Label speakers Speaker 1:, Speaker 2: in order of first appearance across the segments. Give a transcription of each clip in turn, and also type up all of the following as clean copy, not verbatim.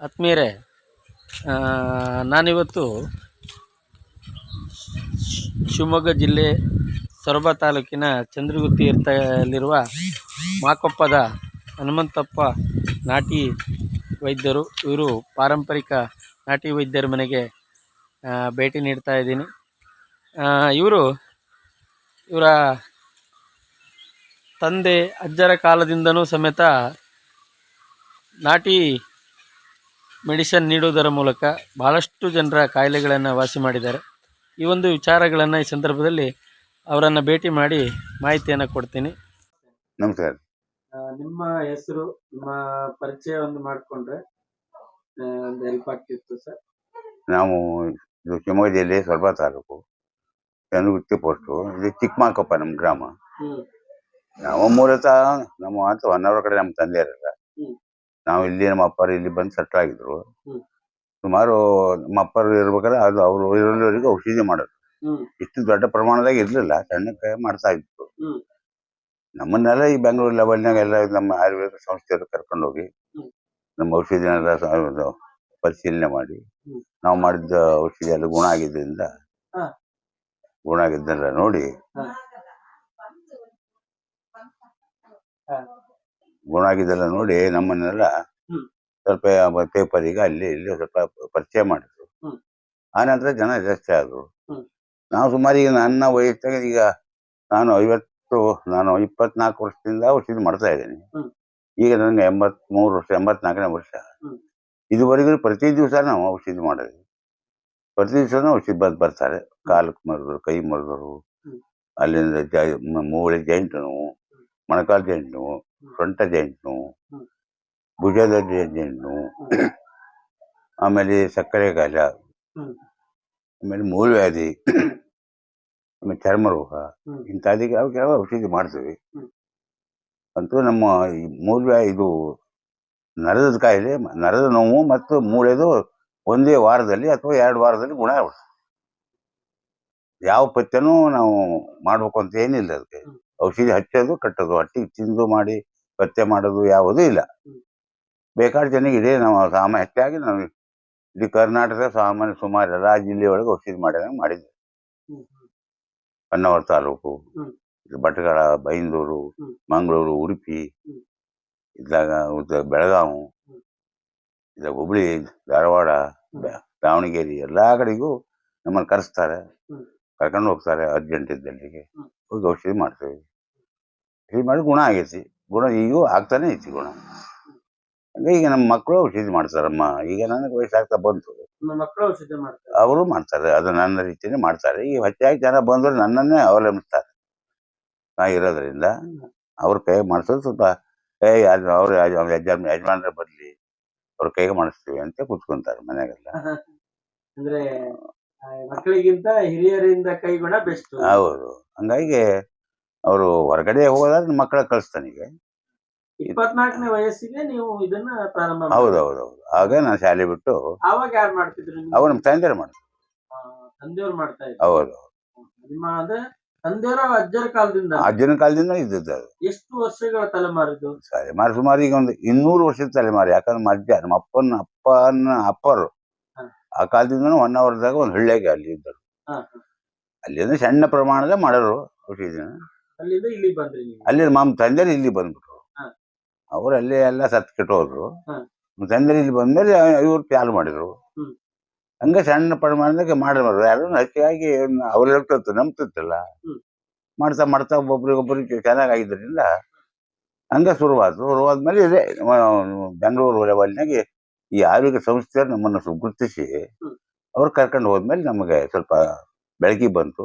Speaker 1: ಆತ್ಮೀಯರೇ, ನಾನಿವತ್ತು ಶಿವಮೊಗ್ಗ ಜಿಲ್ಲೆ ಸೊರಬ ತಾಲೂಕಿನ ಚಂದ್ರಗುತ್ತಿ ತೀರ್ಥದಲ್ಲಿರುವ ಮಾಕೊಪ್ಪದ ಹನುಮಂತಪ್ಪ ನಾಟಿ ವೈದ್ಯರು. ಇವರು ಪಾರಂಪರಿಕ ನಾಟಿ ವೈದ್ಯರ ಮನೆಗೆ ಭೇಟಿ ನೀಡ್ತಾ ಇದ್ದೀನಿ. ಇವರ ತಂದೆ ಅಜ್ಜರ ಕಾಲದಿಂದನೂ ಸಮೇತ ನಾಟಿ ಮೆಡಿಸನ್ ನೀಡುವುದರ ಮೂಲಕ ಭಾಳಷ್ಟು ಜನರ ಕಾಯಿಲೆಗಳನ್ನು ವಾಸಿ ಮಾಡಿದ್ದಾರೆ. ಈ ಒಂದು ವಿಚಾರಗಳನ್ನು ಈ ಸಂದರ್ಭದಲ್ಲಿ ಅವರನ್ನು ಭೇಟಿ ಮಾಡಿ ಮಾಹಿತಿಯನ್ನು ಕೊಡ್ತೀನಿ.
Speaker 2: ನಮಸ್ಕಾರ.
Speaker 1: ನಿಮ್ಮ ಹೆಸರು, ನಿಮ್ಮ ಪರಿಚಯ ಒಂದು ಮಾಡಿಕೊಂಡ್ರೆ ಒಂದು ಹೆಲ್ಪ್ ಆಗ್ತಿತ್ತು ಸರ್.
Speaker 2: ನಾವು ಇದು ಶಿವಮೊಗ್ಗ ಜಿಲ್ಲೆ ಸೊರಬ ತಾಲೂಕು ಚಂದ್ರಗುತ್ತಿ ಪೋಸ್ಟು. ಇದು ಚಿಕ್ಕಮಾಕಪ್ಪ ನಮ್ಮ ಗ್ರಾಮ. ನಾವು ಮೂಲತಃ ನಮ್ಮ ಹೊನ್ನಾವರ ಕಡೆ ನಮ್ಮ ತಂದೆಯರೆಲ್ಲ. ನಾವು ಇಲ್ಲಿ ನಮ್ಮ ಅಪ್ಪರು ಇಲ್ಲಿ ಬಂದು ಸೆಟ್ಲ್ ಆಗಿದ್ರು. ಸುಮಾರು ನಮ್ಮ ಅಪ್ಪರು ಇರ್ಬೇಕಾದ್ರೆ ಅದು ಅವರು ಇರೋವರೆಗೂ ಔಷಧಿ ಮಾಡೋದು. ಇಷ್ಟು ದೊಡ್ಡ ಪ್ರಮಾಣದಾಗ ಇರಲಿಲ್ಲ, ಸಣ್ಣಕ್ಕೆ ಮಾಡ್ತಾ ಇತ್ತು. ನಮ್ಮನ್ನೆಲ್ಲ ಈ ಬೆಂಗಳೂರು ಲೆವೆಲ್ನಾಗೆಲ್ಲ ನಮ್ಮ ಆಯುರ್ವೇದ ಸಂಸ್ಥೆಯವರು ಕರ್ಕೊಂಡೋಗಿ ನಮ್ಮ ಔಷಧಿನೆಲ್ಲ ಪರಿಶೀಲನೆ ಮಾಡಿ ನಾವು ಮಾಡಿದ್ದ ಔಷಧಿ ಎಲ್ಲ ಗುಣ ಆಗಿದ್ದೆಲ್ಲ ನೋಡಿ ನಮ್ಮನ್ನೆಲ್ಲ ಸ್ವಲ್ಪ ಪೇಪರಿಗೆ ಅಲ್ಲಿ ಇಲ್ಲಿ ಸ್ವಲ್ಪ ಪರಿಚಯ ಮಾಡಿದ್ರು. ಆನಂತರ ಜನ ಜಾಸ್ತಿ ಆದರು. ನಾವು ಸುಮಾರು ಈಗ ನನ್ನ ವಯಸ್ಸಾಗ ಈಗ ನಾನು 24 ವರ್ಷದಿಂದ ಔಷಧಿ ಮಾಡ್ತಾ ಇದ್ದೀನಿ. ಈಗ ನನಗೆ 83 ವರ್ಷ, 84ನೇ ವರ್ಷ. ಇದುವರೆಗೂ ಪ್ರತಿ ದಿವಸ ನಾವು ಔಷಧಿ ಮಾಡೋದು. ಪ್ರತಿ ದಿವಸನೂ ಔಷಧಿ ಬರ್ತಾರೆ. ಕಾಲಕ್ಕೆ ಮರಿದ್ರು, ಕೈ ಮರಿದ್ರು, ಅಲ್ಲಿಂದ ಮೂಳೆ ಜಾಯಿಂಟ್ ನೋವು, ಮೊಣಕಾಲು ಜಾಯಿಂಟ್ ನೋವು, ಸೊಂಟ ಜಾಯಿಂಟ್ ನೋವು, ಭುಜದ ಜಾಯಿಂಟ್ ನೋವು, ಆಮೇಲೆ ಸಕ್ಕರೆ ಕಾಯಿಲೆ, ಆಮೇಲೆ ಮೂಲವ್ಯಾಧಿ, ಆಮೇಲೆ ಚರ್ಮ ರೋಗ, ಇಂಥದಕ್ಕೆ ಯಾವ ಔಷಧಿ ಮಾಡ್ತೀವಿ. ಅಂತೂ ನಮ್ಮ ಈ ಮೂಲವ್ಯಾಧಿ, ಇದು ನರದ ಕಾಯಿಲೆ, ನರದ ನೋವು ಮತ್ತು ಮೂಳೆದು ಒಂದೇ ವಾರದಲ್ಲಿ ಅಥವಾ 2 ವಾರದಲ್ಲಿ ಗುಣ ಆಗ್ಬಿಡುತ್ತೆ. ಯಾವ ಪಥ್ಯನೂ ನಾವು ಮಾಡ್ಬೇಕು ಅಂತ ಏನಿಲ್ಲ. ಅದಕ್ಕೆ ಔಷಧಿ ಹಚ್ಚೋದು, ಕಟ್ಟೋದು, ಹಟ್ಟಿಗೆ ತಿಂದು ಮಾಡಿ ಪಥ್ಯ ಮಾಡೋದು ಯಾವುದೂ ಇಲ್ಲ. ಬೇಕಾದ ಜನಕ್ಕೆ ಇದೇ ನಾವು ಹೆಚ್ಚಾಗಿ ನಾವು ಇಡೀ ಕರ್ನಾಟಕದ ಸುಮಾರು ಎಲ್ಲ ಜಿಲ್ಲೆಯೊಳಗೆ ಔಷಧಿ ಮಾಡಿದ್ವಿ. ಹೊನ್ನಾವರ ತಾಲೂಕು, ಭಟ್ಕಳ, ಬೈಂದೂರು, ಮಂಗಳೂರು, ಉಡುಪಿ, ಇದ್ದಾಗ ಬೆಳಗಾವಿ, ಇದ್ದಾಗ ಹುಬ್ಳಿ, ಧಾರವಾಡ, ದಾವಣಗೆರೆ, ಎಲ್ಲ ಕಡೆಗೂ ನಮ್ಮನ್ನು ಕರ್ಕೊಂಡು ಹೋಗ್ತಾರೆ. ಅರ್ಜೆಂಟ್ ಇದ್ದಲ್ಲಿಗೆ ಹೋಗಿ ಔಷಧಿ ಮಾಡ್ತೇವೆ. ಔಷಧಿ ಮಾಡಿ ಗುಣ ಆಗೈತಿ. ಗುಣ ಈಗೂ ಆಗ್ತಾನೆ ಐತಿ ಗುಣ. ಹಂಗೆ ಈಗ ನಮ್ಮ ಮಕ್ಕಳು ಔಷಧಿ ಮಾಡ್ತಾರಮ್ಮ. ಈಗ ನನಗೆ ವಯಸ್ಸಾಗ್ತಾ ಬಂತು, ಅವರು ಮಾಡ್ತಾರೆ. ಅದು ನನ್ನ ರೀತಿಯೇ ಮಾಡ್ತಾರೆ. ಈಗ ಹೆಚ್ಚಾಗಿ ಜನ ಬಂದರು ನನ್ನನ್ನೇ ಅವಲಂಬಿಸ್ತಾರೆ. ನಾ ಇರೋದ್ರಿಂದ ಅವ್ರ ಕೈ ಮಾಡಿಸೋದು ಸ್ವಲ್ಪ ಅವ್ರ ಯಜಮಾನ್ರೆ ಬರಲಿ, ಅವ್ರ ಕೈಗೆ ಮಾಡಿಸ್ತೀವಿ ಅಂತ ಕೂತ್ಕೊಂತಾರೆ ಮನೆಗೆಲ್ಲ.
Speaker 1: ಅಂದ್ರೆ ಮಕ್ಕಳಿಗಿಂತ ಹಿರಿಯರಿಂದ ಕೈಗುಣ ಬೆಸ್ಟ್.
Speaker 2: ಹೌದು. ಹಂಗಾಗಿ ಅವರು ಹೊರಗಡೆ ಹೋಗೋದಾದ್ರೆ ಮಕ್ಕಳ ಕಳಿಸ್ತಾನೆ. ಈಗ
Speaker 1: 24ನೇ ವಯಸ್ಸಿಗೆ ನೀವು ಇದನ್ನ ಪ್ರಾರಂಭ.
Speaker 2: ಹೌದೌದು. ಆಗ ನಾನು ಶಾಲೆ ಬಿಟ್ಟು.
Speaker 1: ಅವಾಗ ಯಾರು ಮಾಡ್ತಿದ್ರು?
Speaker 2: ಅವ್ರು ನಮ್ಮ ತಂದೆಯವ್ರು ಮಾಡ್ತಾರೆ.
Speaker 1: ತಂದೆಯವ್ರು ಮಾಡ್ತಾ ಇದ್ರು.
Speaker 2: ಹೌದು.
Speaker 1: ನಿಮ್ಮ ಅಂದ್ರೆ ತಂದೆಯವರ ಅಜ್ಜನ ಕಾಲದಿಂದ
Speaker 2: ಇದ್ದದ್ದು ಅದು.
Speaker 1: ಎಷ್ಟು ವರ್ಷಗಳ ತಲೆಮಾರಿದ್ದು?
Speaker 2: ಸುಮಾರು ಈಗ ಒಂದು 200 ವರ್ಷದ ತಲೆಮಾರು. ಯಾಕಂದ್ರೆ ನಮ್ಮ ಅಪ್ಪರು ಆ ಕಾಲದಿಂದ ಹೊನ್ನಾವರದಾಗ ಒಂದು ಹಳ್ಳಿಯಾಗಿ ಅಲ್ಲಿ ಇದ್ದರು. ಅಲ್ಲಿಂದ ಸಣ್ಣ ಪ್ರಮಾಣದ ಮಾಡೋರು ಔಷಧಿನ.
Speaker 1: ಅಲ್ಲಿಂದ ಇಲ್ಲಿ ಬಂದ್ರಿ?
Speaker 2: ಅಲ್ಲಿ ನಮ್ಮ ತಂದೆಯರು ಇಲ್ಲಿ ಬಂದ್ಬಿಟ್ರು. ಅವ್ರು ಅಲ್ಲೇ ಎಲ್ಲ ಸತ್ ಕೆಟ್ಟೋದ್ರು. ತಂದೆಯರು ಇಲ್ಲಿ ಬಂದ್ಮೇಲೆ ಇವ್ರು ಚಾಲು ಮಾಡಿದ್ರು. ಹಂಗ ಸಣ್ಣ ಪ್ರಮಾಣದಾಗ ಮಾಡಿದ್ರು. ಯಾರು ಹೆಚ್ಚಾಗಿ ಅವ್ರು ಹೇಳ್ತಿತ್ತು, ನಂಬ್ತಿತ್ತಲ್ಲ. ಮಾಡ್ತಾ ಒಬ್ಬರಿಗೊಬ್ಬರಿಗೆ ಚೆನ್ನಾಗಿದ್ದರಿಂದ ಹಂಗ ಶುರುವಾದ್ಮೇಲೆ ಇದೆ ಬೆಂಗಳೂರು ಲೆವೆಲ್ನಾಗೆ ಈ ಆರೋಗ್ಯ ಸಂಸ್ಥೆಯವ್ರು ನಮ್ಮನ್ನು ಗುರುತಿಸಿ ಅವ್ರು ಕರ್ಕೊಂಡು ಹೋದ್ಮೇಲೆ ನಮಗೆ ಸ್ವಲ್ಪ ಬೆಳಕಿಗೆ ಬಂತು.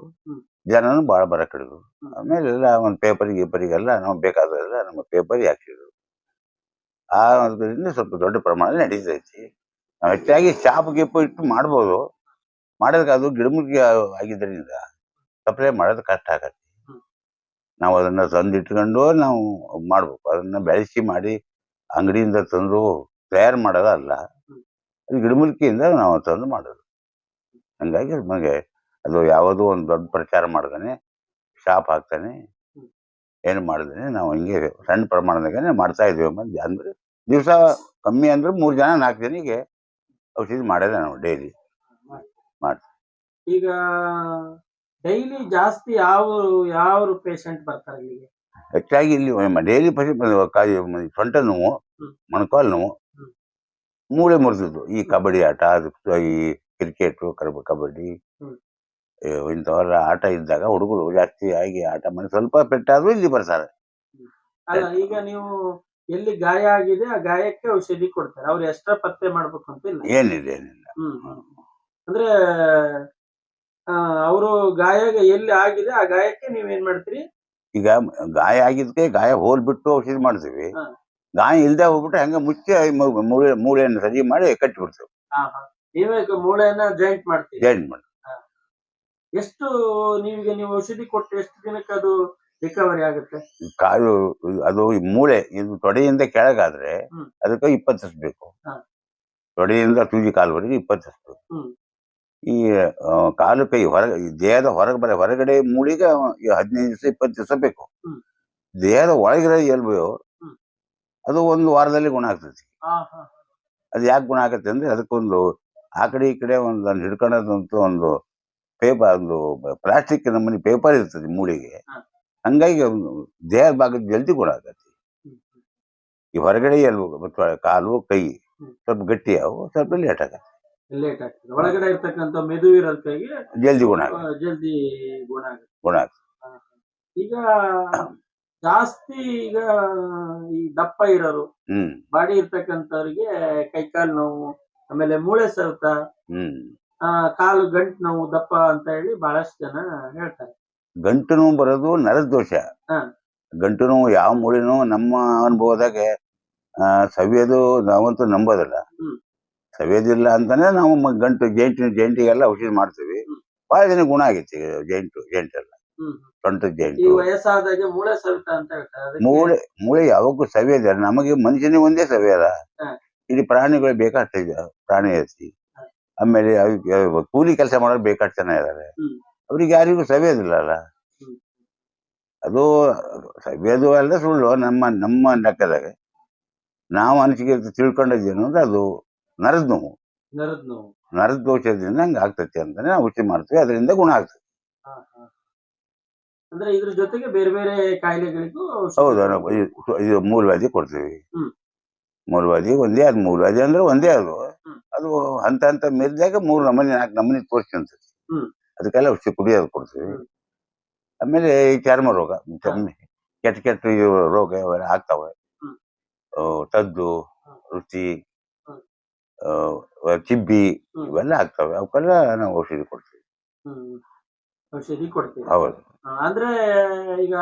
Speaker 2: ಜನನು ಭಾಳ ಬರಕ್ಕೆ ಹಿಡಿದ್ರು. ಆಮೇಲೆ ಎಲ್ಲ ಒಂದು ಪೇಪರಿಗೆಲ್ಲ ನಾವು ಬೇಕಾದೆಲ್ಲ ನಮ್ಮ ಪೇಪರಿಗೆ ಹಾಕಿದ್ರು. ಆ ಅದರಿಂದ ಸ್ವಲ್ಪ ದೊಡ್ಡ ಪ್ರಮಾಣದಲ್ಲಿ ನಡೀತೈತಿ. ನಾವು ಹೆಚ್ಚಾಗಿ ಚಾಪ್ ಗೀಪು ಇಟ್ಟು ಮಾಡ್ಬೋದು. ಮಾಡೋದಕ್ಕೆ ಅದು ಗಿಡಮೂಲಿಕೆ ಆಗಿದ್ದರಿಂದ ಸಪ್ಲೈ ಮಾಡೋದು ಕಷ್ಟ ಆಗತ್ತೆ. ನಾವು ಅದನ್ನು ತಂದಿಟ್ಕೊಂಡು ನಾವು ಮಾಡ್ಬೇಕು. ಅದನ್ನು ಬೆಳೆಸಿ ಮಾಡಿ ಅಂಗಡಿಯಿಂದ ತಂದು ತಯಾರು ಮಾಡೋದಲ್ಲ, ಅದು ಗಿಡಮೂಲಿಕೆಯಿಂದ ನಾವು ತಂದು ಮಾಡೋದು. ಹಂಗಾಗಿ ನಮಗೆ ಅದು ಯಾವುದೋ ಒಂದು ದೊಡ್ಡ ಪ್ರಚಾರ ಮಾಡ್ತಾನೆ, ಶಾಪ್ ಹಾಕ್ತಾನೆ, ಏನು ಮಾಡಿದ್ರೆ ನಾವು ಹಿಂಗೆ ಸಣ್ಣ ಪ್ರಮಾಣದಾಗೇ ಮಾಡ್ತಾ ಇದ್ದೀವಿ. ಅಂದ್ರೆ ದಿವಸ ಕಮ್ಮಿ ಅಂದ್ರೆ 3 ಜನ 4 ಜನಿಗೆ ಔಷಧಿ ಮಾಡೋದೇ ನಾವು ಡೈಲಿ ಮಾಡ್ತೀವಿ.
Speaker 1: ಈಗ ಡೈಲಿ ಜಾಸ್ತಿ ಯಾವ ಪೇಷಂಟ್ ಬರ್ತಾರೆ ಇಲ್ಲಿಗೆ?
Speaker 2: ಹೆಚ್ಚಾಗಿ ಇಲ್ಲಿ ಡೈಲಿ ಸೊಂಟ ನೋವು,
Speaker 1: ಹ್ಮ್.
Speaker 2: ಮೊಣಕಾಲು ನೋವು,
Speaker 1: ಹ್ಮ್.
Speaker 2: ಮೂಳೆ ಮುರಿದಿದ್ದು ಈ ಕಬಡ್ಡಿ ಆಟ, ಈ ಕ್ರಿಕೆಟ್, ಕಬಡ್ಡಿ
Speaker 1: ಹ್ಮ್.
Speaker 2: ಇಂಥವೆಲ್ಲ ಆಟ ಇದ್ದಾಗ ಹುಡುಗರು ಜಾಸ್ತಿ ಆಗಿ ಆಟ ಮಾಡಿ ಸ್ವಲ್ಪ ಪೆಟ್ಟಾದ್ರೂ ಇಲ್ಲಿ ಬರ್ತಾರೆ.
Speaker 1: ಅಲ್ಲ, ಈಗ ನೀವು ಎಲ್ಲಿ ಗಾಯ ಆಗಿದೆ ಆ ಗಾಯಕ್ಕೆ ಔಷಧಿ ಕೊಡ್ತಾರೆ, ಅವ್ರು ಎಕ್ಸ್ಟ್ರಾ ಪತ್ತೆ ಮಾಡ್ಬೇಕು ಅಂತ ಇಲ್ಲ.
Speaker 2: ಏನಿಲ್ಲ.
Speaker 1: ಅಂದ್ರೆ ಅವರು ಗಾಯ ಎಲ್ಲಿ ಆಗಿದೆ ಆ ಗಾಯಕ್ಕೆ ನೀವೇನ್ ಮಾಡ್ತೀರಿ? ಈಗ
Speaker 2: ಗಾಯ ಆಗಿದ್ದಕ್ಕೆ ಗಾಯ ಹೋಲ್ಬಿಟ್ಟು ಔಷಧಿ ಮಾಡ್ತೀವಿ.
Speaker 1: ಹಾ.
Speaker 2: ಗಾಯ ಇಲ್ದೆ ಹೋಗ್ಬಿಟ್ಟು ಹಂಗ ಮುಚ್ಚಿ ಮೂಳೆಯನ್ನು ಸರಿ ಮಾಡಿ ಕಟ್ಟಿಬಿಡ್ತೇವೆ.
Speaker 1: ನೀವೇ ಮೂಳೆಯನ್ನ ಜಾಯಿಂಟ್ ಮಾಡ್ತೀವಿ.
Speaker 2: ಜಾಯಿಂಟ್ ಮಾಡಿ
Speaker 1: ಎಷ್ಟು ನೀವು ಔಷಧಿ ಕೊಟ್ಟು ಎಷ್ಟು ದಿನಕ್ಕೆ ಅದು ರಿಕವರಿ ಆಗುತ್ತೆ?
Speaker 2: ಕಾಲು ಅದು ಈ ಮೂಳೆ ಇದು ತೊಡೆಯಿಂದ ಕೆಳಗಾದ್ರೆ ಅದಕ್ಕೆ 20 ದಿವಸ ಬೇಕು. ತೊಡೆಯಿಂದ ತುದಿ ಕಾಲುವರೆಗೆ 20 ದಿವಸ ಬೇಕು. ಈ ಕಾಲು ಕೈ ಹೊರಗೆ ದೇಹದ ಹೊರಗಡೆ ಮೂಳಿಗೆ 15 ದಿವಸ 20 ದಿವಸ ಬೇಕು. ದೇಹದ ಒಳಗಿರೋ ಎಲ್ಬು ಅದು 1 ವಾರದಲ್ಲಿ ಗುಣ ಆಗ್ತೈತಿ. ಅದು ಯಾಕೆ ಗುಣ ಆಗತ್ತೆ ಅಂದ್ರೆ ಅದಕ್ಕೊಂದು ಆ ಕಡೆ ಈ ಕಡೆ ಒಂದು ಹಿಡ್ಕೊಳ್ಳೋದಂತೂ ಒಂದು ಪ್ಲಾಸ್ಟಿಕ್ ನಮ್ಮನೆ ಪೇಪರ್ ಇರ್ತದೆ ಮೂಳೆಗೆ. ಹಂಗಾಗಿ ದೇಹದ ಭಾಗದ ಜಲ್ದಿ ಗುಣ ಆಗತ್ತೆ. ಈ ಹೊರಗಡೆ ಎಲ್ಬು ಕಾಲು ಕೈ ಸ್ವಲ್ಪ ಗಟ್ಟಿ ಅವು ಸ್ವಲ್ಪ ಲೇಟ್ ಆಗತ್ತೆ.
Speaker 1: ಒಳಗಡೆ ಇರ್ತಕ್ಕಂಥ ಮೆದು ಇರೋದಕ್ಕಾಗಿ
Speaker 2: ಜಲ್ದಿ ಗುಣ ಆಗುತ್ತೆ.
Speaker 1: ಈಗ ಜಾಸ್ತಿ ಈಗ ಈ ದಪ್ಪ ಇರೋರು ಬಾಡಿ ಇರ್ತಕ್ಕಂಥವ್ರಿಗೆ ಕೈಕಾಲು ನೋವು, ಆಮೇಲೆ ಮೂಳೆ ಸವೆತ, ಕಾಲು ಗಂಟು ನೋವು, ದಪ್ಪ ಅಂತ ಹೇಳಿ ಬಹಳಷ್ಟು ಜನ ಹೇಳ್ತಾರೆ.
Speaker 2: ಗಂಟು ನೋವು ಬರೋದು ನರದ ದೋಷ. ಗಂಟು ನೋವು ಯಾವ ಮೂಳೆನೂ ನಮ್ಮ ಅನುಭವದಾಗ ಸವಿಯೋದು ನಾವಂತೂ ನಂಬೋದಿಲ್ಲ. ಸವಿಯೋದಿಲ್ಲ ಅಂತಾನೆ ನಾವು ಗಂಟು ಜೈಂಟಿಗೆಲ್ಲ ಔಷಧಿ ಮಾಡ್ತೀವಿ. ಬಹಳ ಜನ ಗುಣ ಆಗೈತಿ ಜೈಂಟ್ ಎಲ್ಲ. ಸೊಂಟದ ಜೈಂಟ್
Speaker 1: ವಯಸ್ಸಾದಾಗ ಮೂಳೆ ಸವಿತ ಅಂತ ಹೇಳ್ತಾರೆ.
Speaker 2: ಮೂಳೆ ಯಾವಾಗೂ ಸವಿಯೋದಿಲ್ಲ. ನಮಗೆ ಮನುಷ್ಯನಿಗೆ ಒಂದೇ ಸವಿಯಲ್ಲ, ಇಲ್ಲಿ ಪ್ರಾಣಿಗಳು ಬೇಕಾಗ್ತಿದೆ. ಪ್ರಾಣಿ ಹಚ್ಚಿ ಆಮೇಲೆ ಕೂಲಿ ಕೆಲಸ ಮಾಡೋರು ಬೇಕಾಷ್ಟು ಜನ ಇದ್ದಾರೆ. ಅವ್ರಿಗೆ ಯಾರಿಗೂ ಸವಿಯೋದಿಲ್ಲ ಅಲ್ಲ. ಅದು ಸವಿಯೋದು ಅಲ್ಲ ಸುಳ್ಳು. ನಮ್ಮ ಲೆಕ್ಕದಾಗ ನಾವು ಅನಿಸಿಕೆ ತಿಳ್ಕೊಂಡಿದ್ದೇನು ಅಂದ್ರೆ ಅದು ನರದ ನೋವು, ನರದ ದೋಷದಿಂದ ಹಂಗ ಆಗ್ತೈತಿ ಅಂತಾನೆ ನಾವು ಔಷಧಿ ಮಾಡ್ತೀವಿ. ಅದರಿಂದ ಗುಣ ಆಗ್ತದೆ.
Speaker 1: ಅಂದ್ರೆ ಇದ್ರ ಜೊತೆಗೆ ಬೇರೆ ಬೇರೆ ಕಾಯಿಲೆಗಳಿಗೂ
Speaker 2: ಹೌದು, ಇದು ಮೂಲವ್ಯಾಧಿ ಕೊಡ್ತೀವಿ. ಮೂಲವ್ಯಾಧಿ ಒಂದೇ, ಅದು ಮೂಲವ್ಯಾಧಿ ಅಂದ್ರೆ ಒಂದೇ. ಅದು ಹಂತ ಹಂತ ಮೇಲ್ದಾಗ 3 ನಮೂನಿ 4 ನಮೂನಿ ತೋರಿಸ್ಕೊಂತೈತಿ. ಅದಕ್ಕೆಲ್ಲ ಔಷಧಿ ಕುಡಿಯೋದು ಕೊಡ್ತೀವಿ. ಆಮೇಲೆ ಈ ಚರ್ಮ ರೋಗ, ಕೆಟ್ಟ ರೋಗ ಇವೆಲ್ಲ ಆಗ್ತಾವೆ. ತದ್ದು, ರುಚಿ, ಚಿಬ್ಬಿ ಇವೆಲ್ಲ ಆಗ್ತವೆ. ಅವಕ್ಕೆಲ್ಲ ನಾವು ಔಷಧಿ ಕೊಡ್ತೀವಿ. ಹೌದು.
Speaker 1: ಅಂದ್ರೆ ಈಗ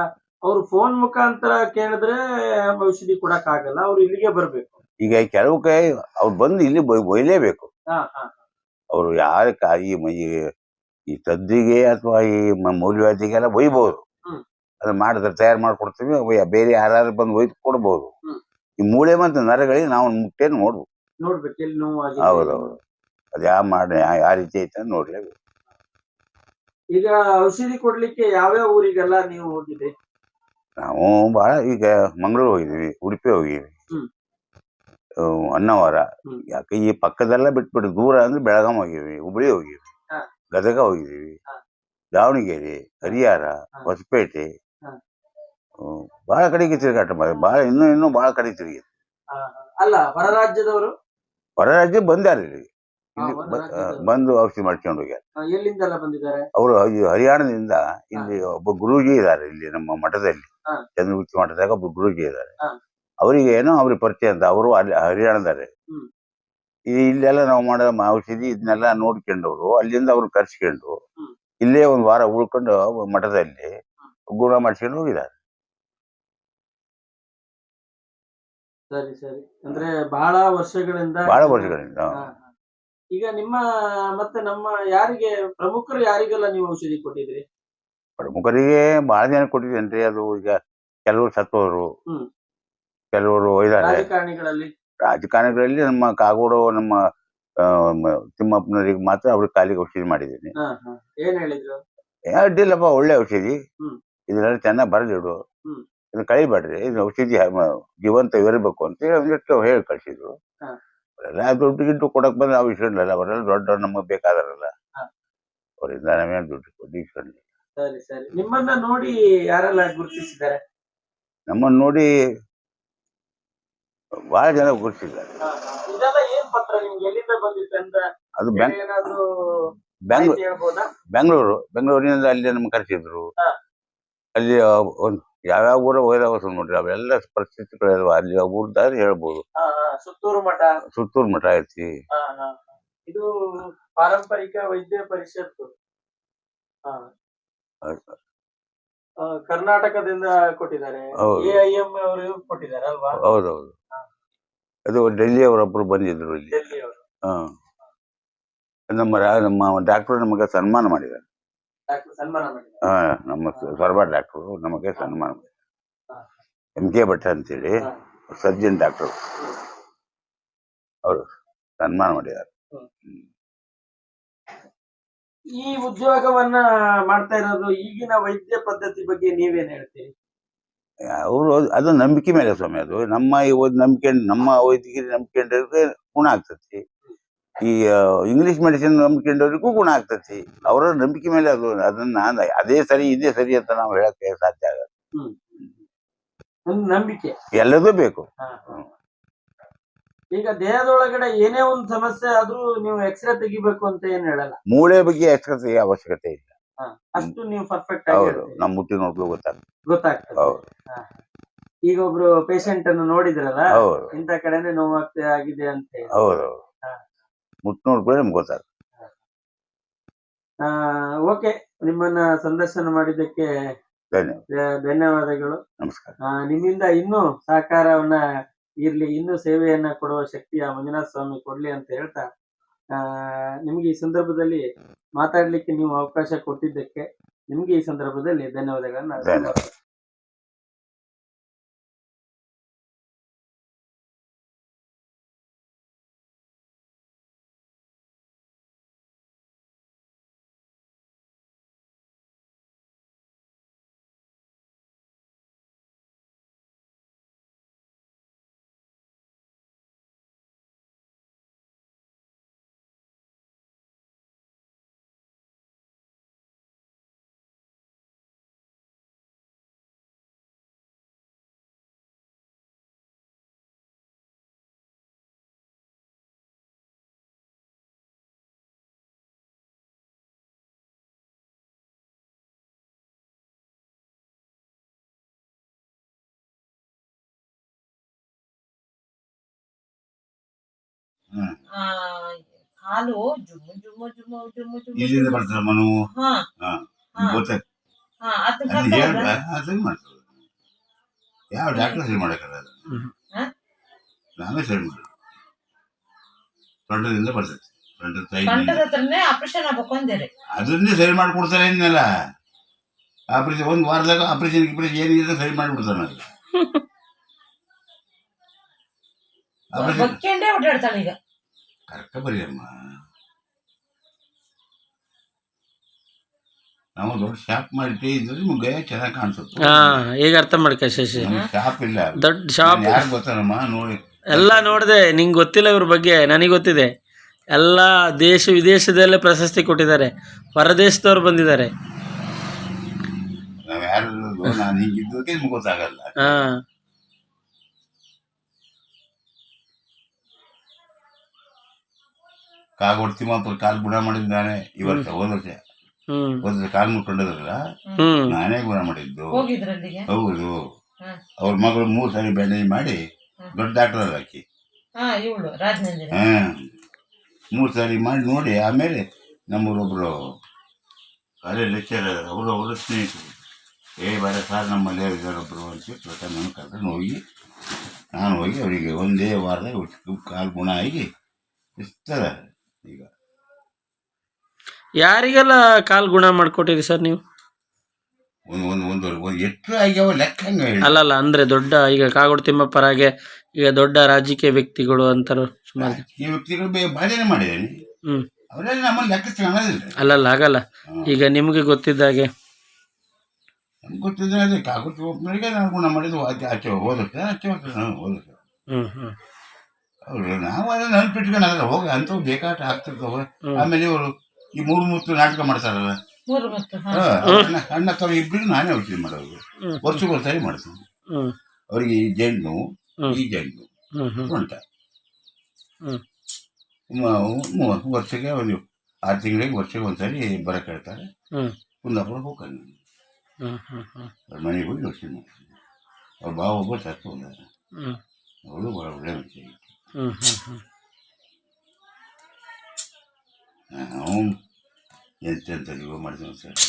Speaker 1: ಅವ್ರು ಫೋನ್ ಮುಖಾಂತರ ಕೇಳಿದ್ರೆ ಔಷಧಿ ಕೊಡಕ್ ಆಗಲ್ಲ, ಅವ್ರು ಇಲ್ಲಿಗೆ ಬರ್ಬೇಕು.
Speaker 2: ಈಗ ಕೆಲವು ಅವ್ರು ಬಂದು ಇಲ್ಲಿ ಒಯ್ಲೇಬೇಕು. ಅವ್ರು ಯಾರ ಈ ತದ್ದಿಗೆ ಅಥವಾ ಈ ಮೂಲವ್ಯಾಧಿಗೆಲ್ಲ ಒಯ್ಬಹುದು. ಅದು ಮಾಡಿದ್ರೆ ತಯಾರು ಮಾಡ್ಕೊಡ್ತೀವಿ. ಬೇರೆ ಯಾರು ಬಂದು ಒಯ್ದು ಕೊಡ್ಬೋದು. ಈ ಮೂಳೆ ಮತ್ತು ನರಗಳಿಗೆ ನಾವು ಮುಟ್ಟೇನು ನೋಡ್ಬೇಕು. ಹೌದೌದು, ಅದು ಯಾವ ರೀತಿ ಐತೆ ಅಂತ ನೋಡ್ಲೇಬೇಕು.
Speaker 1: ಈಗ ಔಷಧಿ ಕೊಡ್ಲಿಕ್ಕೆ ಯಾವ್ಯಾವ ಊರಿಗೆಲ್ಲ ನೀವು ಹೋಗಿದ್ರಿ?
Speaker 2: ನಾವು ಬಹಳ ಈಗ ಮಂಗಳೂರು ಹೋಗಿದ್ವಿ, ಉಡುಪಿ ಹೋಗಿದ್ವಿ, ಹೊನ್ನಾವರ. ಯಾಕೆ ಈ ಪಕ್ಕದೆಲ್ಲ ಬಿಟ್ಬಿಟ್ಟು ದೂರ ಅಂದ್ರೆ ಬೆಳಗಾಂ ಹೋಗಿವಿ, ಹುಬ್ಳಿ ಹೋಗಿವಿ, ಗದಗ ಹೋಗಿದೀವಿ, ದಾವಣಗೆರೆ, ಹರಿಹರ, ಹೊಸಪೇಟೆ, ಬಹಳ ಕಡೆಗೆ ತಿರುಗಾಟ ಮಾಡಿ. ಇನ್ನೂ ಬಹಳ ಕಡೆ ತಿರುಗಿ.
Speaker 1: ಅಲ್ಲ, ಹೊರ ರಾಜ್ಯದವರು
Speaker 2: ಹೊರ ರಾಜ್ಯ ಬಂದಾರ ಇಲ್ಲಿ ಬಂದು ಔಷಧಿ ಮಾಡ್ಕೊಂಡು ಹೋಗ್ಯಾರ.
Speaker 1: ಎಲ್ಲಿಂದೆಲ್ಲ ಬಂದಿದ್ದಾರೆ
Speaker 2: ಅವರು? ಹರಿಯಾಣದಿಂದ. ಇಲ್ಲಿ ಒಬ್ಬ ಗುರೂಜಿ ಇದ್ದಾರೆ, ಇಲ್ಲಿ ನಮ್ಮ ಮಠದಲ್ಲಿ, ಚಂದ್ರಗುತ್ತಿ ಮಠದಾಗ ಒಬ್ಬ ಗುರೂಜಿ ಇದ್ದಾರೆ. ಅವರಿಗೆ ಏನೋ ಅವ್ರಿಗೆ ಪರಿಚಯ ಅಂತ. ಅವರು ಅಲ್ಲಿ ಹರಿಯಾಣದಾರೆ. ಇಲ್ಲೆಲ್ಲ ನಾವು ಮಾಡೋ ಔಷಧಿ ಇದನ್ನೆಲ್ಲ ನೋಡ್ಕೊಂಡವ್ರು ಅಲ್ಲಿಂದ ಅವ್ರು ಕರ್ಸ್ಕೊಂಡು ಇಲ್ಲೇ 1 ವಾರ ಉಳ್ಕೊಂಡು ಮಠದಲ್ಲಿ ಗುಣ ಮಾಡಿಸ್ಕೊಂಡು ಹೋಗಿದ್ದಾರೆ.
Speaker 1: ಸರಿ ಸರಿ. ಅಂದ್ರೆ ಬಹಳ ವರ್ಷಗಳಿಂದ. ಈಗ ನಿಮ್ಮ ಮತ್ತೆ ನಮ್ಮ ಯಾರಿಗೆ ಪ್ರಮುಖರು ಯಾರಿಗೆಲ್ಲ ನೀವು ಔಷಧಿ ಕೊಟ್ಟಿದ್ರಿ?
Speaker 2: ಪ್ರಮುಖರಿಗೆ ಬಹಳ ಜನ ಕೊಟ್ಟಿದ್ದೇನ್ರಿ. ಅದು ಈಗ ಕೆಲವರು ಸತ್ತೋರು, ಕೆಲವರು ಇದ್ದಾರೆ. ರಾಜಕಾರಣಿಗಳಲ್ಲಿ ನಮ್ಮ ಕಾಗೋಡು, ನಮ್ಮ ತಿಮ್ಮಪ್ಪನವರಿಗೆ ಮಾತ್ರ ಅವ್ರಿಗೆ ಕಾಲಿಗೆ ಔಷಧಿ ಮಾಡಿದ್ದೀನಿ.
Speaker 1: ಏನ್ ಹೇಳಿದ್ರು?
Speaker 2: ಅಡ್ಡಿಲ್ಲಪ್ಪ, ಒಳ್ಳೆ ಔಷಧಿ, ಇದನ್ನೆಲ್ಲ ಚೆನ್ನಾಗಿ ಬರೆದಿಡು, ಇದು ಕಳಿಬೇಡ್ರಿ, ಇದು ಔಷಧಿ ಜೀವಂತ ಇರಬೇಕು ಅಂತ ಹೇಳಿ ಒಂದಿಷ್ಟು ಹೇಳಿ ಕಳ್ಸಿದ್ರು.
Speaker 1: ಹಾ.
Speaker 2: ಅವರೆಲ್ಲ ದುಡ್ಡು ಗಿಡ್ಡು ಕೊಡಕ್ ಬಂದ್ರೆ ನಾವು ಇಸ್ಕೊಂಡಿಲ್ಲ, ಅವರೆಲ್ಲ ದೊಡ್ಡ ನಮಗೆ ಬೇಕಾದಾರಲ್ಲ,
Speaker 1: ಹಾ.
Speaker 2: ಅವರಿಂದ ನಾವೇನು ದುಡ್ಡು ಕೊಟ್ಟು ಇಸ್ಕೊಂಡಿಲ್ಲ.
Speaker 1: ಸರಿ ಸರಿ. ನಿಮ್ಮನ್ನ ನೋಡಿ ಯಾರೆಲ್ಲ ಗುರುತಿಸಿದ್ದಾರೆ?
Speaker 2: ನಮ್ಮನ್ನು ನೋಡಿ ಬಹಳ ಜನ ಗುರುತಿಸಿದ್ದಾರೆ.
Speaker 1: ಇದೆಲ್ಲ ಏನ್ ಪತ್ರ ನಿಮ್ಗೆ ಎಲ್ಲಿಂದ ಬಂದಿತ್ತು ಅಂತ
Speaker 2: ಅದು
Speaker 1: ಏನಾದ್ರು
Speaker 2: ಬೆಂಗಳೂರು
Speaker 1: ಮಾಹಿತಿ ಹೇಳ್ಬೋದಾ?
Speaker 2: ಬೆಂಗಳೂರಿನಿಂದ ಅಲ್ಲಿ ನಮ್ಗೆ ಕರೆಸಿದ್ರು.
Speaker 1: ಹಾ.
Speaker 2: ಅಲ್ಲಿ ಒಂದು ಯಾವ್ಯಾವ ಊರ ವೈರವಸ ನೋಡ್ರಿ, ಅವೆಲ್ಲ ಪರಿಸ್ಥಿತಿಗಳೆಲ್ಲ ಅಲ್ಲಿ ಊರ್ದಾದ್ರೆ ಹೇಳ್ಬೋದು.
Speaker 1: ಸುತ್ತೂರು ಮಠ,
Speaker 2: ಸುತ್ತೂರು ಮಠ ಐತಿ.
Speaker 1: ಇದು ಪಾರಂಪರಿಕ ವೈದ್ಯ ಪರಿಷತ್ತು ಕರ್ನಾಟಕದಿಂದ ಕೊಟ್ಟಿದ್ದಾರೆ.
Speaker 2: ಹೌದು.
Speaker 1: AIM ಅವರು ಕೊಟ್ಟಿದ್ದಾರೆ ಅಲ್ವಾ?
Speaker 2: ಹೌದೌದು. ಅದು ಡೆಲ್ಲಿ ಅವರೊಬ್ರು ಬಂದಿದ್ರು ಇಲ್ಲಿ.
Speaker 1: ಡೆಲ್ಲಿಯವರು.
Speaker 2: ನಮ್ಮ ಡಾಕ್ಟರ್ ನಮಗೆ ಸನ್ಮಾನ ಮಾಡಿದ್ದಾರೆ.
Speaker 1: ಸನ್ಮಾನ ಮಾಡಿದ್ದಾರೆ.
Speaker 2: ನಮ್ಮ ಸ್ವರ್ಬ ಡಾಕ್ಟರು ನಮಗೆ ಸನ್ಮಾನ ಮಾಡಿದ್ದಾರೆ. MK ಭಟ್ ಅಂತೇಳಿ ಸರ್ಜನ್ ಡಾಕ್ಟರ್, ಅವರು ಸನ್ಮಾನ ಮಾಡಿದ್ದಾರೆ.
Speaker 1: ಈ ಉದ್ಯೋಗವನ್ನ ಮಾಡ್ತಾ ಇರೋದು ಈಗಿನ ವೈದ್ಯ ಪದ್ಧತಿ ಬಗ್ಗೆ ನೀವೇನ್ ಹೇಳ್ತೀರಿ?
Speaker 2: ಅವರು ಅದು ನಂಬಿಕೆ ಮೇಲೆ ಸ್ವಾಮಿ, ಅದು ನಮ್ಮ ನಂಬಿಕೆ, ನಮ್ಮ ವೈದ್ಯಗಿರಿ ನಂಬಿಕೊಂಡ್ರಿಗೆ ಗುಣ ಆಗ್ತತಿ. ಈ ಇಂಗ್ಲಿಷ್ ಮೆಡಿಸಿನ್ ನಂಬಿಕೊಂಡವ್ರಿಗೂ ಗುಣ ಆಗ್ತತಿ. ಅವರ ನಂಬಿಕೆ ಮೇಲೆ ಅದು, ಅದನ್ನ ಅದೇ ಸರಿ ಇದೇ ಸರಿ ಅಂತ ನಾವು ಹೇಳಕ್ಕೆ ಸಾಧ್ಯ ಆಗಲ್ಲ.
Speaker 1: ನಂಬಿಕೆ
Speaker 2: ಎಲ್ಲದೂ ಬೇಕು.
Speaker 1: ಈಗ ದೇಹದೊಳಗಡೆ ಏನೇ ಒಂದು ಸಮಸ್ಯೆ ಆದ್ರೂ ನೀವು ಎಕ್ಸ್ರೇ ತೆಗಿಬೇಕು ಅಂತ ಏನ್ ಹೇಳಲ್ಲ.
Speaker 2: ಮೂಳೆ ಬಗ್ಗೆ ಎಕ್ಸ್ರೇ ತೆಗಿಯೋ ಅವಶ್ಯಕತೆ ಇಲ್ಲ.
Speaker 1: ಅಷ್ಟು ನೀವು ಪರ್ಫೆಕ್ಟ್
Speaker 2: ಹೌದು, ನಮ್ಮ ಮುಟ್ಟಿ ನೋಡ್ಲು
Speaker 1: ಗೊತ್ತಾಗ್ತದೆ.
Speaker 2: ಹೌದು.
Speaker 1: ಈಗ ಒಬ್ರು ಪೇಷಂಟ್ ಅನ್ನು ನೋಡಿದ್ರಲ್ಲ,
Speaker 2: ಹೌದು,
Speaker 1: ಇಂತ ಕಡೆನೆ ನೋವಾಗ್ತಾ ಆಗಿದೆ ಅಂತ ಹೇಳಿ.
Speaker 2: ಹೌದು, ಮುಟ್ಟು ನೋಡ್ಕೊಂಡ್ರೆ ನಮ್ಗೆ ಗೊತ್ತಾಗ್ತದೆ.
Speaker 1: ಓಕೆ, ನಿಮ್ಮನ್ನ ಸಂದರ್ಶನ ಮಾಡಿದ್ದಕ್ಕೆ ಧನ್ಯವಾದಗಳು.
Speaker 2: ನಮಸ್ಕಾರ.
Speaker 1: ನಿಮ್ಮಿಂದ ಇನ್ನೂ ಸಹಕಾರವನ್ನ ಇರ್ಲಿ, ಇನ್ನೂ ಸೇವೆಯನ್ನ ಕೊಡುವ ಶಕ್ತಿ ಆ ಮಂಜುನಾಥ ಸ್ವಾಮಿ ಕೊಡ್ಲಿ ಅಂತ ಹೇಳ್ತಾ, ನಿಮ್ಗೆ ಈ ಸಂದರ್ಭದಲ್ಲಿ ಮಾತಾಡ್ಲಿಕ್ಕೆ ನೀವು ಅವಕಾಶ ಕೊಟ್ಟಿದ್ದಕ್ಕೆ ನಿಮ್ಗೆ ಈ ಸಂದರ್ಭದಲ್ಲಿ ಧನ್ಯವಾದಗಳನ್ನ
Speaker 3: ಹಾಲು ಜುಮ್ಮು ಜುಮ್ಮು ಜುಮ್ಮು ಜುಮ್ಮು ಜುಮ್ಮು
Speaker 2: ಇಲ್ಲಿಂದ ಬರ್ತಾರೆ ಮನು. ಯಾವ ಡಾಕ್ಟರ್ ಸರಿ ಮಾಡಕ್ಕಲ್ಲ, ನಾವೇ ಸರಿ ಮಾಡಿ. ಸೊಂಟದಿಂದ ಬರ್ತೈತಿ,
Speaker 3: ಆಪರೇಷನ್ ಆಗ್ಬೇಕು ಅಂದೇರಿ,
Speaker 2: ಅದನ್ನೇ ಸರಿ ಮಾಡ್ಕೊಡ್ತಾರೆ ಏನಿಲ್ಲ. ಆಪರೇಷನ್ ಒಂದು ವಾರದಾಗ ಆಪರೇಷನ್ ಏನಿಲ್ಲ ಸರಿ ಮಾಡಿಬಿಡ್ತಾನೆ.
Speaker 3: ಓಡಾಡ್ತಾಳೆ ಈಗ.
Speaker 2: ಕರೆಕ್ಟ್ ಬರೀ ಅಮ್ಮ, ನಾವು ದೊಡ್ಡ ಶಾಪ್ ಮಾಡಿ ಇದ್ರೆ ನಿಮ್ಗೆ ಚೆನ್ನಾಗಿ ಕಾಣಿಸುತ್ತೆ.
Speaker 1: ಈಗ ಅರ್ಥ ಮಾಡ್ಕ ಶಶಿ,
Speaker 2: ಶಾಪ್ ಇಲ್ಲ,
Speaker 1: ದೊಡ್ಡ ಶಾಪ್
Speaker 2: ಯಾರು ಗೊತ್ತಾರಮ್ಮ ನೋಡಿ
Speaker 1: ಎಲ್ಲ ನೋಡಿದೆ. ನಿಂಗೆ ಗೊತ್ತಿಲ್ಲ ಇವ್ರ ಬಗ್ಗೆ, ನನಗೆ ಗೊತ್ತಿದೆ. ಎಲ್ಲ ದೇಶ ವಿದೇಶದಲ್ಲೇ ಪ್ರಶಸ್ತಿ ಕೊಟ್ಟಿದ್ದಾರೆ, ಹೊರದೇಶದವ್ರು ಬಂದಿದ್ದಾರೆ.
Speaker 2: ನಾವ್ ಯಾರು ನಾನು ಹಿಂಗಿದ್ದಕ್ಕೆ ನಿಮ್ಗೆ ಗೊತ್ತಾಗಲ್ಲ. ಕಾಗೋಡು ತಿಮ್ಮಾಪುರ ಕಾಲು ಗುಣ ಮಾಡಿದ್ದಾನೆ ಈ ವರ್ಷ, ಹೋದ ವರ್ಷ ಕಾಲು ಮುಟ್ಕೊಂಡಿದ್ರಲ್ಲ, ನಾನೇ ಗುಣ ಮಾಡಿದ್ದು. ಹೌದು, ಅವ್ರ ಮಗಳು 3 ಸಾರಿ ಬ್ಯಾಂಡೇಜ್ ಮಾಡಿ ದೊಡ್ಡ ಡಾಕ್ಟರ್ ಅಲ್ಲ ಆಕಿ. 3 ಸಾರಿ ಮಾಡಿ ನೋಡಿ, ಆಮೇಲೆ ನಮ್ಮೂರೊಬ್ರು ಕಾಲೇಜ್ ಲೆಕ್ಚರ್ ಅವರು ಸ್ನೇಹಿತರು, ಬರ ಸಾರ್ ನಮ್ಮಲ್ಲಿ ಇದ್ದಾರೊಬ್ರು ಅಂತ ನಾನು ಕರ್ಕೊಂಡು ಹೋಗಿ, ನಾನು ಹೋಗಿ ಅವರಿಗೆ ಒಂದೇ ವಾರದಾಗ ಕಾಲು ಗುಣ ಆಗಿ ಇಷ್ಟದ. ಈಗ
Speaker 1: ಯಾರಿಗೆಲ್ಲ ಕಾಲು ಗುಣ ಮಾಡ್ಕೊಟ್ಟಿರಿ ಸರ್ ನೀವು?
Speaker 2: ಒಂದು ಎಷ್ಟು ಆಗ್ಯಾವ ಲೆಕ್ಕ
Speaker 1: ಅಲ್ಲಲ್ಲ, ಅಂದ್ರೆ ದೊಡ್ಡ ಈಗ ಕಾಗೋಡು ತಿಮ್ಮಪ್ಪರಾಗೆ ಈಗ ದೊಡ್ಡ ರಾಜಕೀಯ ವ್ಯಕ್ತಿಗಳು ಅಂತಾರು ಸುಮಾರು
Speaker 2: ರಾಜಕೀಯ ವ್ಯಕ್ತಿಗಳು ಬಾಧನೆ ಮಾಡಿದ್ದೇನೆ, ಅವರೆಲ್ಲ ನಮ್ಮಲ್ಲಿ ಲೆಕ್ಕ ಕಾಣೋದಿಲ್ಲ.
Speaker 1: ಅಲ್ಲಲ್ಲ ಆಗಲ್ಲ. ಈಗ ನಿಮ್ಗೆ ಗೊತ್ತಿದ್ದಾಗೆ
Speaker 2: ಗೊತ್ತಿದ್ರೆ ಅದೇ ಕಾಕುತ್ತಿ ಒಬ್ಬನಿಗೆ ನಾನು ಗುಣ ಮಾಡಿದ್ದು ಆಚೆ ಓದುತ್ತೆ ನಾನು ಓದುತ್ತೆ ಅವ್ರು ನಾವು ಅದನ್ನ ನೆನಪಿಟ್ಕೊಂಡು ಅದಲ್ಲ ಹೋಗಿ ಅಂಥವು ಬೇಕಾಟ ಆಗ್ತಿರ್ತವೆ. ಆಮೇಲೆ ಇವರು ಈ ಮೂರು ನಾಟಕ ಮಾಡ್ತಾರಲ್ಲ, ಅಣ್ಣ ತಮ್ಮ ಇಬ್ಬರಿಗೂ ನಾನೇ ಔಷಧಿ ಮಾಡೋದು. ವರ್ಷಕ್ಕೊಂದ್ಸರಿ ಮಾಡ್ತೀನಿ ಅವ್ರಿಗೆ. ಈ ಜಂಡು ನೋವು, ಈ ಜಂಡು ಸೊಂಟ ವರ್ಷಕ್ಕೆ ಒಂದು 6 ತಿಂಗಳಿಗೆ ವರ್ಷಕ್ಕೆ ಒಂದ್ಸರಿ ಬರಕ್ಕೆ ಹೇಳ್ತಾರೆ. ಕುಂದಾಪುರ ಹೋಗ್ಕೊಂಡು ಅವ್ರ ಮನೆಗೆ ಹೋಗಿ ಔಷಧಿ ಮಾಡ್ತೀನಿ. ಅವ್ರ ಬಾವ ಒಬ್ಬ ಸತ್ತು ಹೋದ, ಅವಳು ಭಾಳ ಒಳ್ಳೆ ಮನುಷ್ಯ. ನಾವು ಎಂತೆಂಥದ್ದು ಮಾಡ್ತೀವಿ ಸರ್,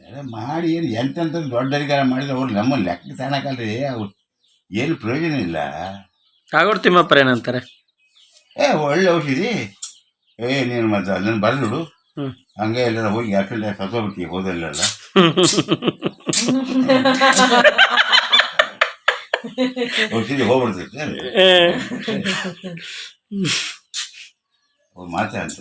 Speaker 2: ಎಲ್ಲ ಮಾಡಿ ಏನು ಎಂತೆಂಥದ್ದು ದೊಡ್ಡರಿಗಾರ ಮಾಡಿದ್ರೆ ಅವ್ರು ನಮ್ಮ ಲೆಕ್ಕ ತಾಣಕಲ್ರಿ, ಅವ್ರು ಏನು ಪ್ರಯೋಜನ ಇಲ್ಲ.
Speaker 1: ಕಾಗೋಡು ತಿಮ್ಮಪ್ಪರ ಏನಂತಾರೆ?
Speaker 2: ಒಳ್ಳೆ ಔಷಧಿ, ನೀನು ಮತ್ತೆ ಅದನ್ನು ಬರೆದು ಹಂಗೆ ಎಲ್ಲರ ಹೋಗಿ ಯಾಕಂದ್ರೆ ಸತ್ತೋಗ್ಬಿಟ್ಟು ಹೋದಲ್ಲೆಲ್ಲ ಔಷಧಿ ಹೋಗ್ಬಿಡ್ತೈತೆ ಅವ್ರು ಮಾತೇ ಅಂತ.